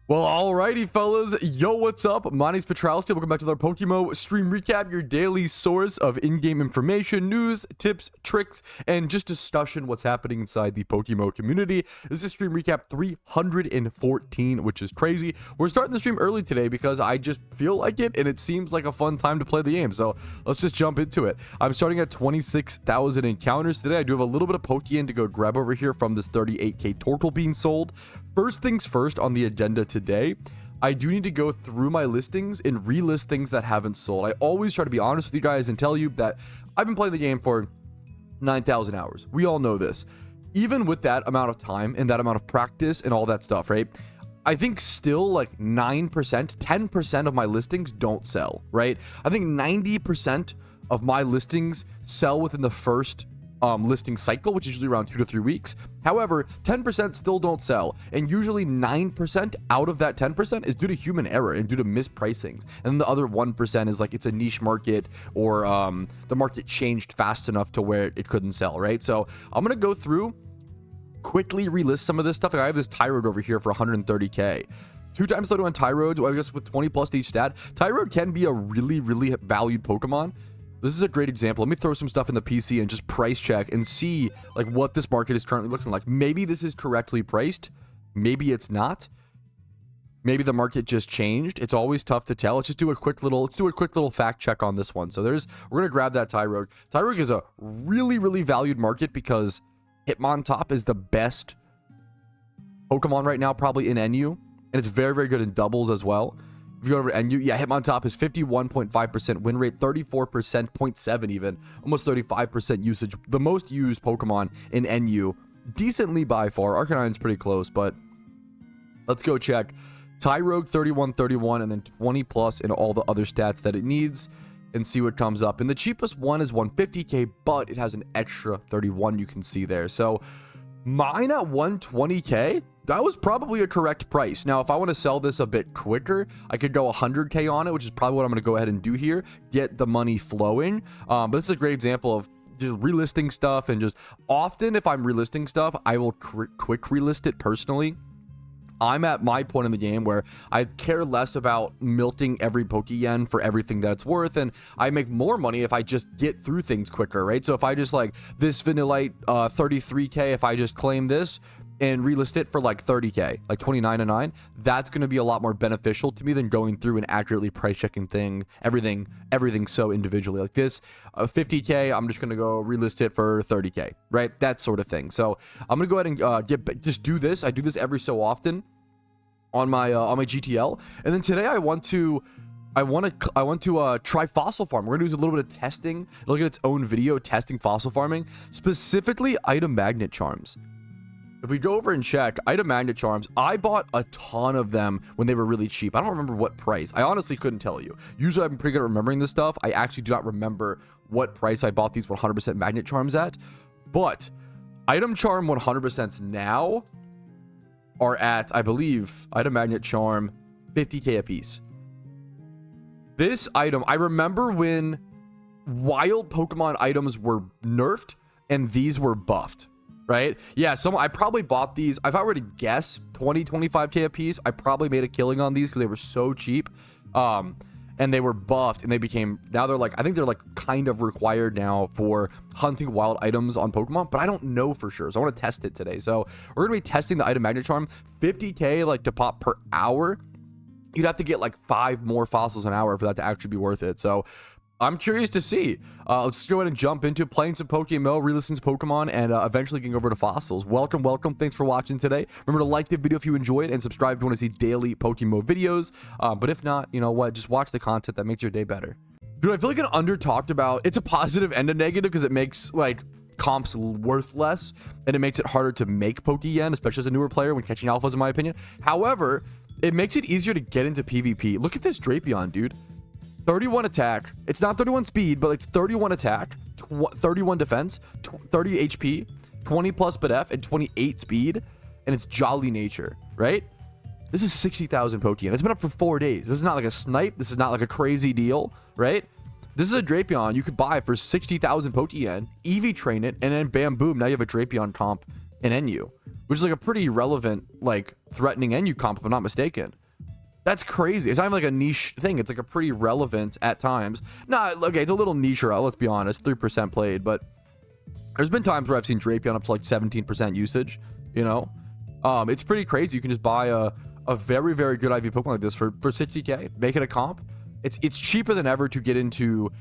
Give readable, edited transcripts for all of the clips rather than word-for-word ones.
Well, alrighty, fellas. Yo, what's up? My name's Patrouski. Welcome back to another PokeMMO stream recap, your daily source of in-game information, news, tips, tricks, and just discussion what's happening inside the PokeMMO community. This is stream recap 314, which is crazy. We're starting the stream early today because I just feel like it, and it seems like a fun time to play the game. So let's just jump into it. I'm starting at 26,000 encounters today. I do have a little bit of Pokeyen to go grab over here from this 38k Torkoal being sold. First things first on the agenda today, I do need to go through my listings and relist things that haven't sold. I always try to be honest with you guys and tell you that I've been playing the game for 9,000 hours. We all know this. Even with that amount of time and that amount of practice and all that stuff, right? I think still like 9%, 10% of my listings don't sell, right? I think 90% of my listings sell within the first listing cycle, which is usually around 2 to 3 weeks. However, 10% still don't sell, and usually 9% out of that 10% is due to human error and due to mispricings, and the other 1% is like it's a niche market or the market changed fast enough to where it couldn't sell, right? So I'm gonna go through, quickly relist some of this stuff. I have this Tyrode over here for 130k. 2 times 31 Tyrode, I guess with 20 plus to each stat. Tyrode can be a really valued Pokemon. This is a great example. Let me throw some stuff in the PC and just price check and see like what this market is currently looking like. Maybe this is correctly priced. Maybe it's not. Maybe the market just changed. It's always tough to tell. Let's do a quick little fact check on this one. So we're gonna grab that Tyrode. Tyrode is a really valued market because Hitmontop is the best Pokemon right now, probably in NU, and it's very good in doubles as well. If you go over to NU, yeah, Hitmontop is 51.5% win rate, 34%, 0.7 even, almost 35% usage. The most used Pokemon in NU, decently by far. Arcanine's pretty close, but let's go check. Tyrode 31, and then 20 plus in all the other stats that it needs and see what comes up. And the cheapest one is 150k, but it has an extra 31 you can see there. So mine at 120k, that was probably a correct price. Now, if I want to sell this a bit quicker, I could go 100k on it, which is probably what I'm going to go ahead and do here, get the money flowing. But this is a great example of just relisting stuff, and just often if I'm relisting stuff, I will quick relist it personally. I'm at my point in the game where I care less about milking every Pokeyen for everything that it's worth, and I make more money if I just get through things quicker, right? So if I just like this Vanillite 33k, if I just claim this and relist it for like 30k, like 29.9, that's going to be a lot more beneficial to me than going through and accurately price checking everything so individually. Like this 50k, I'm just going to go relist it for 30k, right? That sort of thing. So I'm going to go ahead and just do this. I do this every so often on my GTL, and then today I want to try fossil farm. We're gonna do a little bit of testing. It'll get its own video testing fossil farming, specifically item magnet charms. If we go over and check item magnet charms, I bought a ton of them when they were really cheap. I don't remember what price. I honestly couldn't tell you. Usually I'm pretty good at remembering this stuff. I actually do not remember what price I bought these 100% magnet charms at. But item charm 100% now are at, I believe, item magnet charm 50k a piece. This item, I remember when wild Pokemon items were nerfed and these were buffed. Right? Yeah, I probably bought these. If I were to guess 25k a piece, I probably made a killing on these because they were so cheap. And they were buffed, and they became, now they're like, I think they're like kind of required now for hunting wild items on Pokemon, but I don't know for sure. So I want to test it today. So we're going to be testing the item magnet charm. 50k like to pop per hour. You'd have to get like 5 more fossils an hour for that to actually be worth it. So I'm curious to see. Let's go ahead and jump into playing some PokeMMO, relisting some Pokemon, and eventually getting over to fossils. Welcome. Thanks for watching today. Remember to like the video if you enjoyed, and subscribe if you want to see daily PokeMMO videos. But if not, you know what? Just watch the content that makes your day better. Dude, I feel like an under talked about. It's a positive and a negative because it makes like comps worth less, and it makes it harder to make Pokeyen, especially as a newer player when catching alphas, in my opinion. However, it makes it easier to get into PvP. Look at this Drapion, dude. 31 attack. It's not 31 speed, but it's 31 attack, 31 defense, 30 HP, 20 plus BDF, and 28 speed. And it's jolly nature, right? This is 60,000 Pokeyen. It's been up for 4 days. This is not like a snipe. This is not like a crazy deal, right? This is a Drapion you could buy for 60,000 Pokeyen, EV train it, and then bam, boom, now you have a Drapion comp in NU. which is like a pretty relevant, like threatening NU comp, if I'm not mistaken. That's crazy. It's not even like a niche thing. It's like a pretty relevant at times. Nah, okay, it's a little niche, let's be honest. 3% played, but there's been times where I've seen Drapion up to like 17% usage, you know? It's pretty crazy. You can just buy a very, very good IV Pokemon like this for 60k, make it a comp. It's cheaper than ever to get into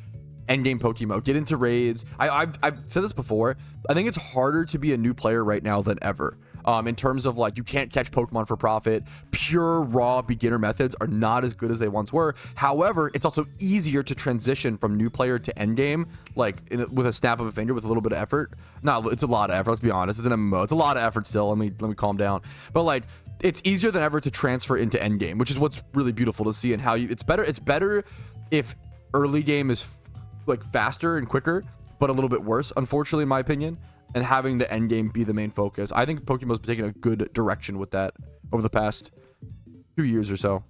endgame PokeMMO, get into raids. I've said this before. I think it's harder to be a new player right now than ever. In terms of like, you can't catch Pokemon for profit. Pure raw beginner methods are not as good as they once were. However, it's also easier to transition from new player to endgame, like with a snap of a finger with a little bit of effort. No, it's a lot of effort. Let's be honest. It's an MMO. It's a lot of effort still. Let me calm down. But like, it's easier than ever to transfer into endgame, which is what's really beautiful to see. And how it's better if early game is like faster and quicker, but a little bit worse, unfortunately, in my opinion. And having the end game be the main focus. I think PokeMMO's been taking a good direction with that over the past 2 years or so. All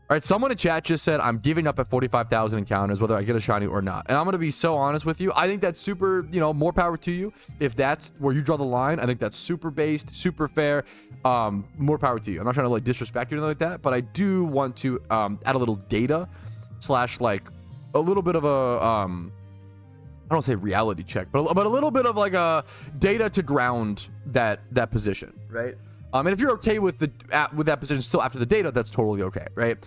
right, someone in chat just said, I'm giving up at 45,000 encounters, whether I get a shiny or not. And I'm going to be so honest with you. I think that's super, you know, more power to you. If that's where you draw the line, I think that's super based, super fair. More power to you. I'm not trying to like disrespect you or anything like that, but I do want to add a little data / like a little bit of a, I don't say reality check, but a little bit of like a data to ground that position, right? And if you're okay with that position still after the data, that's totally okay, right?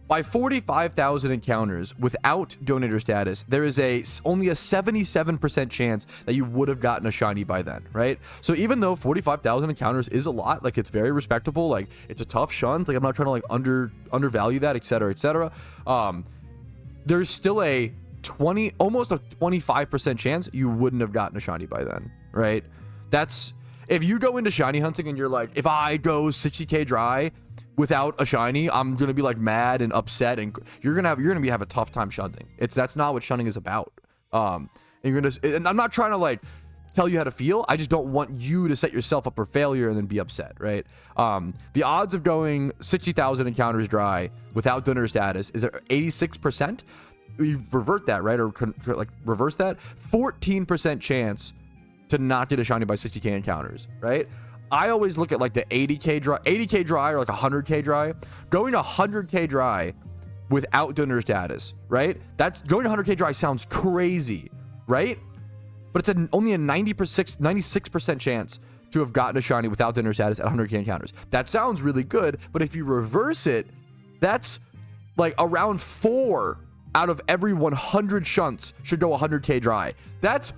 By 45,000 encounters without donator status, there is only a 77% chance that you would have gotten a shiny by then, right? So even though 45,000 encounters is a lot, like it's very respectable, like it's a tough shunt, like I'm not trying to like undervalue that, etc., etc. There's still almost a 25% chance you wouldn't have gotten a shiny by then, right? That's if you go into shiny hunting and you're like, if I go 60k dry without a shiny, I'm gonna be like mad and upset, and you're gonna have a tough time shunting. That's not what shunting is about. And I'm not trying to like tell you how to feel. I just don't want you to set yourself up for failure and then be upset, right? The odds of going 60,000 encounters dry without donor status is 86%. You revert that, right? Or like reverse that, 14% chance to not get a shiny by 60k encounters, right? I always look at like the 80k dry or like 100k dry. Going to 100k dry without donor status, right? That's going to 100k dry sounds crazy, right? But it's only a 96% chance to have gotten a shiny without donor status at 100k encounters. That sounds really good, but if you reverse it, that's like around 4 out of every 100 shunts should go 100k dry. That's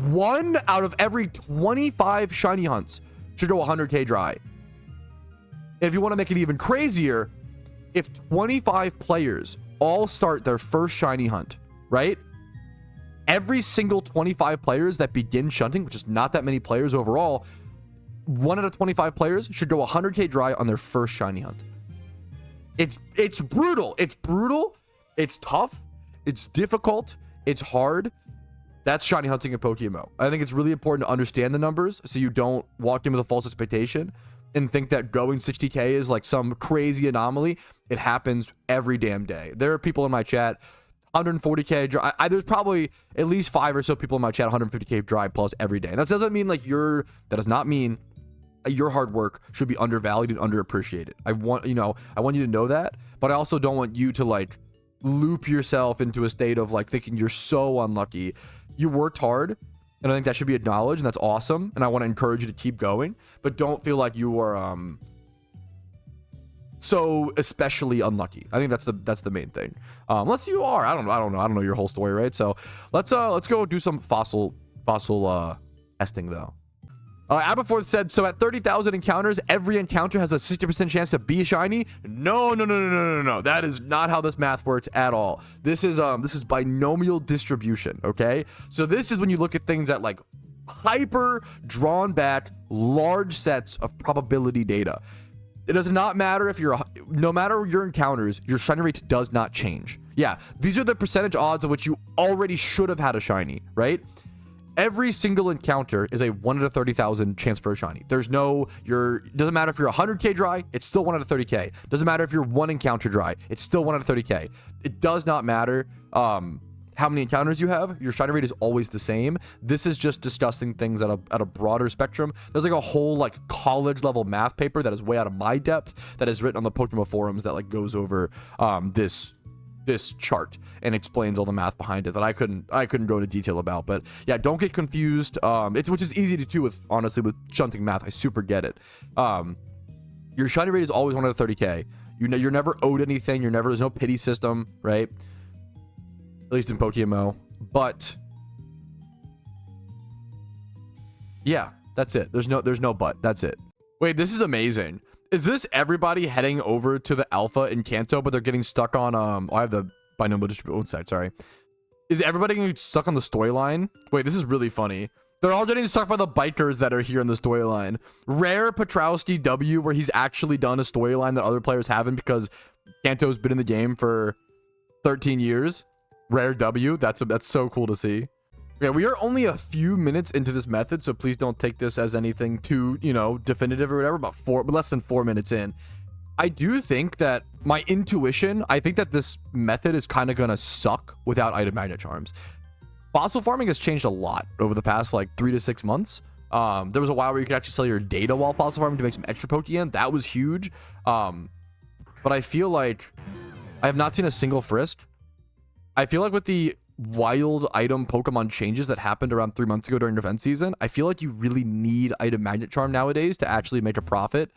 1 out of every 25 shiny hunts should go 100k dry. And if you want to make it even crazier, if 25 players all start their first shiny hunt, right? Every single 25 players that begin shunting, which is not that many players overall, 1 out of 25 players should go 100k dry on their first shiny hunt. It's brutal. It's brutal. It's tough. It's difficult. It's hard. That's shiny hunting in PokeMMO. I think it's really important to understand the numbers so you don't walk in with a false expectation and think that going 60k is like some crazy anomaly. It happens every damn day. There are people in my chat 140k dry. There's probably at least 5 or so people in my chat 150k dry plus every day. And that doesn't mean like that does not mean your hard work should be undervalued and underappreciated. I want you to know that, but I also don't want you to like loop yourself into a state of like thinking you're so unlucky. You worked hard, and I think that should be acknowledged, and that's awesome, and I want to encourage you to keep going, but don't feel like you are so especially unlucky. I think that's the main thing. Unless you are, I don't know your whole story, right? So let's go do some fossil testing though. Aberforth said, so at 30,000 encounters, every encounter has a 60% chance to be shiny. No. That is not how this math works at all. This is binomial distribution, okay? So this is when you look at things at like hyper drawn back large sets of probability data. It does not matter if no matter your encounters, your shiny rate does not change. Yeah, these are the percentage odds of which you already should have had a shiny, right? Every single encounter is a 1 out of 30,000 chance for a shiny. Doesn't matter if you're 100k dry, it's still 1 out of 30k. Doesn't matter if you're 1 encounter dry, it's still 1 out of 30k. It does not matter. how many encounters you have, your shiny rate is always the same. This is just discussing things at a broader spectrum. There's like a whole like college level math paper that is way out of my depth that is written on the PokeMMO forums that like goes over this chart and explains all the math behind it that I couldn't go into detail about. But yeah, don't get confused. Which is easy to do with, honestly, with shunting math. I super get it. Your shiny rate is always 1 out of 30k. You're never owed anything. There's no pity system, right? At least in PokeMMO. But yeah, that's it. There's no but. That's it. Wait, this is amazing. Is this everybody heading over to the alpha in Kanto, but they're getting stuck on I have the binomial distribution side, sorry. Is everybody getting stuck on the storyline? Wait, this is really funny. They're all getting stuck by the bikers that are here in the storyline. Rare Patrouski W, where he's actually done a storyline that other players haven't because Kanto's been in the game for 13 years. Rare W, that's so cool to see. Okay, we are only a few minutes into this method, so please don't take this as anything too, definitive or whatever, but less than 4 minutes in. I do think that my intuition, I think that this method is kind of going to suck without item magnet charms. Fossil farming has changed a lot over the past like 3 to 6 months. There was a while where you could actually sell your data while fossil farming to make some extra Pokeyen. That was huge. But I feel like I have not seen a single frisk. I feel like with the wild item Pokemon changes that happened around 3 months ago during event season, I feel like you really need item magnet charm nowadays to actually make a profit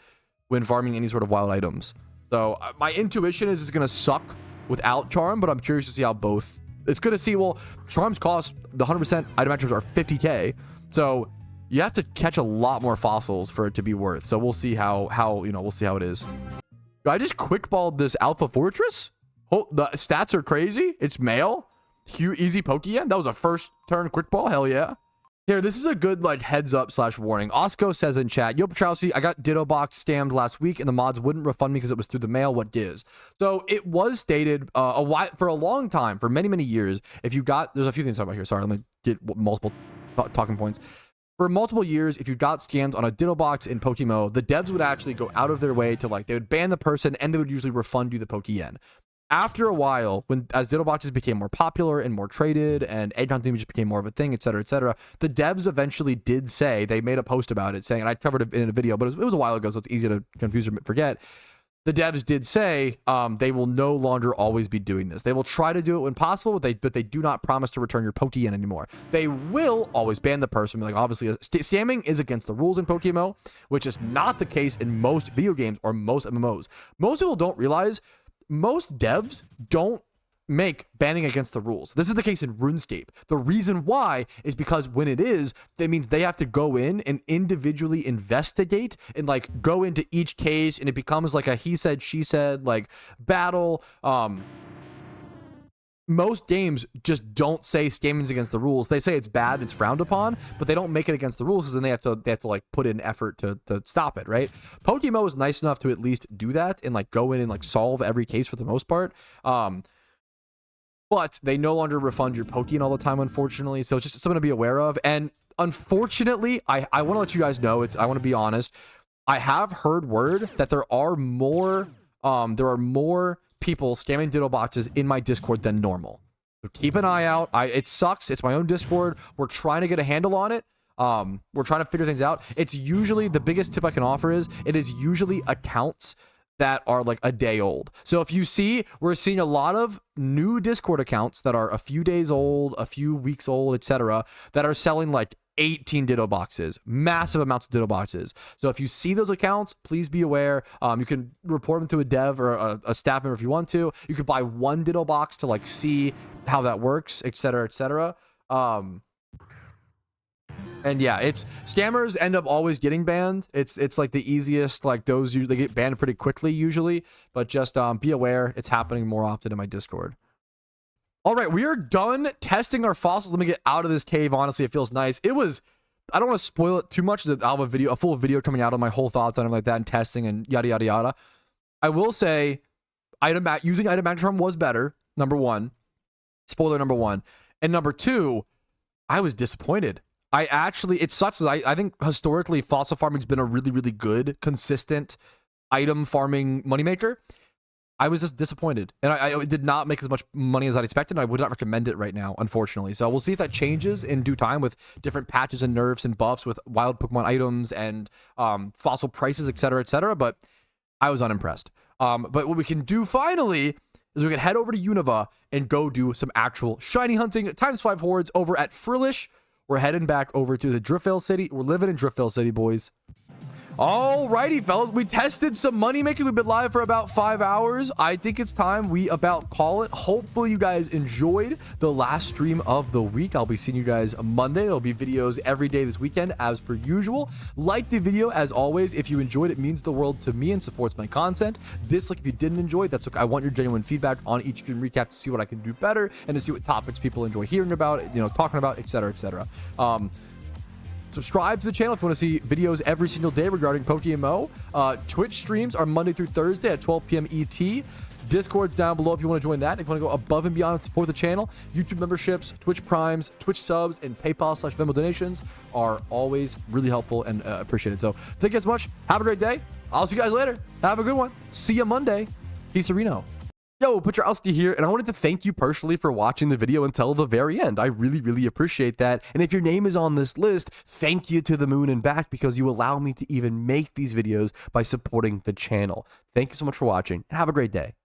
when farming any sort of wild items. So my intuition is it's going to suck without charm, but I'm curious to see how both. It's good to see, well, charms cost, the 100% item magnet charms are 50k. So you have to catch a lot more fossils for it to be worth. So we'll see how we'll see how it is. I just quickballed this Alpha Fortress. Oh, the stats are crazy. It's male. Easy Pokeyen. That was a first turn quick ball. Hell yeah. Here, this is a good like heads up / warning. Osco says in chat, yo Patrouski, I got Ditto Box scammed last week and the mods wouldn't refund me because it was through the mail. What gives? So it was stated for a long time, for many years, if you got, there's a few things to talk about here. Sorry, let me get multiple talking points. For multiple years, if you got scammed on a Ditto Box in PokeMMO, the devs would actually go out of their way to they would ban the person and they would usually refund you the Pokeyen. After a while, as Ditto Boxes became more popular and more traded and egg hunting just became more of a thing, etc., the devs eventually did say, they made a post about it saying, and I covered it in a video, but it was a while ago, so it's easy to confuse or forget. The devs did say they will no longer always be doing this. They will try to do it when possible, but they do not promise to return your Pokeyen anymore. They will always ban the person. Obviously, scamming is against the rules in PokeMMO, which is not the case in most video games or most MMOs. Most people don't realize most devs don't make banning against the rules. This is the case in RuneScape. The reason why is because when it is, that means they have to go in and individually investigate and go into each case, and it becomes like a he said, she said battle. Most games just don't say scamming's against the rules. They say it's bad, it's frowned upon, but they don't make it against the rules because then they have to put in effort to stop it, right? PokeMMO is nice enough to at least do that and go in and solve every case for the most part. But they no longer refund your Pokeyen all the time, unfortunately. So it's just something to be aware of. And unfortunately, I want to let you guys know, I want to be honest. I have heard word that there are more people scamming Ditto Boxes in my Discord than normal. So keep an eye out. It sucks. It's my own Discord. We're trying to get a handle on it. We're trying to figure things out. It's usually, the biggest tip I can offer is, it is usually accounts that are a day old. So if you see, we're seeing a lot of new Discord accounts that are a few days old, a few weeks old, etc., that are selling 18 Ditto Boxes, massive amounts of Ditto Boxes. So if you see those accounts, please be aware. You can report them to a dev or a staff member if you want to. You could buy one Ditto Box to see how that works, etc., etc. And yeah, scammers end up always getting banned. It's the easiest, those usually get banned pretty quickly usually, but just be aware it's happening more often in my Discord. All right, we are done testing our fossils. Let me get out of this cave. Honestly, it feels nice. I don't want to spoil it too much. I'll have a full video coming out on my whole thoughts on it that and testing and yada, yada, yada. I will say using item magnet charm was better. Number one, spoiler number one. And number two, I was disappointed. It sucks. I think historically fossil farming's been a really, really good, consistent item farming moneymaker. I was just disappointed, and I did not make as much money as I'd expected, and I would not recommend it right now, unfortunately. So we'll see if that changes in due time with different patches and nerfs and buffs with wild Pokemon items and fossil prices, etc., but I was unimpressed. But what we can do finally is we can head over to Unova and go do some actual shiny hunting ×5 hordes over at Frillish. We're heading back over to the Driftvale City. We're living in Driftvale City, boys. Alrighty, fellas, we tested some money making. We've been live for about 5 hours. I think it's time we about call it. Hopefully you guys enjoyed the last stream of the week. I'll be seeing you guys Monday. There'll be videos every day this weekend as per usual. Like the video as always. If you enjoyed it, means the world to me and supports my content. Dislike if you didn't enjoy it. That's okay. I want your genuine feedback on each stream recap to see what I can do better and to see what topics people enjoy hearing about, talking about, etc. Subscribe to the channel if you want to see videos every single day regarding PokeMMO. Twitch streams are Monday through Thursday at 12 p.m. ET. Discord's down below if you want to join that. If you want to go above and beyond and support the channel, YouTube memberships, Twitch Primes, Twitch subs, and PayPal/Venmo donations are always really helpful and appreciated. So thank you guys so much. Have a great day. I'll see you guys later. Have a good one. See you Monday. Peace, Reno. Yo, Patrouski here, and I wanted to thank you personally for watching the video until the very end. I really, really appreciate that. And if your name is on this list, thank you to the moon and back, because you allow me to even make these videos by supporting the channel. Thank you so much for watching, and have a great day.